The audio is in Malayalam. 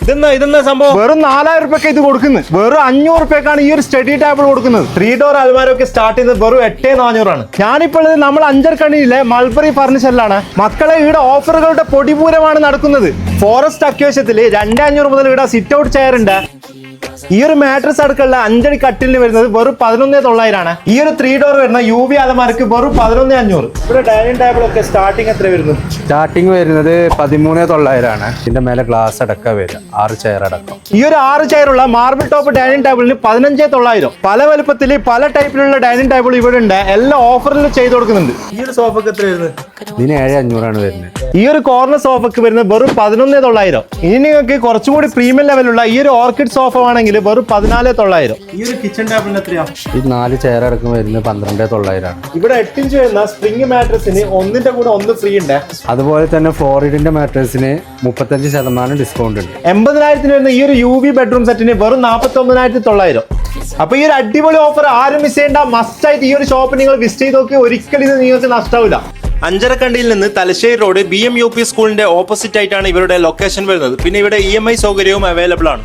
ഇതെന്താ സംഭവം? വെറും 4000 രൂപയ്ക്ക് ഇത് കൊടുക്കുന്നത്. വെറും 500 രൂപയ്ക്കാണ് ഈ ഒരു സ്റ്റഡി ടേബിൾ കൊടുക്കുന്നത്. 3 ഡോർ അൽമാരൊക്കെ സ്റ്റാർട്ട് ചെയ്യുന്നത് വെറും 8400 ഞാനിപ്പോൾ നമ്മൾ അഞ്ചരക്കണ്ണിയിലെ മൾബറി ഫർണിച്ചറിലാണ്. മക്കളെ ഇവിടെ ഓഫറുകളുടെ പൊടിപൂരമാണ് നടക്കുന്നത്. ഫോറസ്റ്റ് അക്വേഷ്യത്തിൽ 2500 മുതൽ ഇവിടെ സിറ്റ് ഔട്ട് ചെയർ ഉണ്ട്. ഈ ഒരു മാട്രസ് അടുക്കളുടെ 5 അടി കട്ടിലിന് വരുന്നത് വെറും 11,900 ഈ ഒരു 3 ഡോർ വരുന്ന UV അലമാരക്ക് വെറും 11,500. ഇവിടെ ഡൈനിങ് ടേബിൾ ഒക്കെ സ്റ്റാർട്ടിംഗ് എത്ര വരുന്നു? സ്റ്റാർട്ടിങ് വരുന്നത് 13,900 ഇതിന്റെ മേലെ ഗ്ലാസ് അടക്കം വരും, 6 ചെയർ അടക്കം. ഈ ഒരു 6 ചെയറുള്ള മാർബിൾ ടോപ്പ് ഡൈനിങ് ടേബിളിന് 15,900. പല വലുപ്പത്തിൽ പല ടൈപ്പിലുള്ള ഡൈനിങ് ടേബിൾ ഇവിടെ ഉണ്ട്. എല്ലാം ഓഫറിൽ ചെയ്ത് കൊടുക്കുന്നുണ്ട്. ഈ ഒരു സോഫക്ക് എത്ര വരുന്നത്? ഇതിന് 7,500 വരുന്നത്. ഈ ഒരു കോർണർ സോഫക്ക് വരുന്നത് വെറും 11,900. ഇനി നിങ്ങൾക്ക് കുറച്ചുകൂടി പ്രീമിയം ലെവലുള്ള ഈ ഒരു ഓർക്കിഡ് സോഫ ആണെങ്കിൽ വെറും 14,900. ഈ ഒരു കിച്ചൺ ടേബിളിന് എത്രയാ? ഇത് 4 ചെയർ അടക്കം വരുന്നത് 12,900. ഇവിടെ 8 ഇഞ്ച് വരുന്ന സ്പ്രിംഗ് മാട്രസിന് ഒന്നിന്റെ കൂടെ ഒന്ന് ഫ്രീ ഉണ്ട്. അതുപോലെ തന്നെ ഫ്ലോറിഡിന്റെ മാട്രസിന് 35% ഡിസ്കൗണ്ട് ഉണ്ട്. 80,000 വരുന്ന ഈ ഒരു UV ബെഡ്റൂം സെറ്റിന് വെറും 49,900. അപ്പൊ ഈ ഒരു അടിപൊളി ഓഫർ ആരും മിസ് ചെയ്യേണ്ട. മസ്റ്റ് ആയിട്ട് ഈ ഒരു ഷോപ്പ് നിങ്ങൾ വിസിറ്റ് ചെയ്ത് നോക്കി. ഒരിക്കലും ഇത് നിങ്ങൾക്ക് നഷ്ടാവില്ല. അഞ്ചരക്കണ്ടിയിൽ നിന്ന് തലശ്ശേരി റോഡ് BM UP സ്കൂളിന്റെ ഓപ്പോസിറ്റ് ആയിട്ടാണ് ഇവരുടെ ലൊക്കേഷൻ വരുന്നത്. പിന്നെ ഇവിടെ EMI സൗകര്യവും അവൈലബിൾ ആണ്.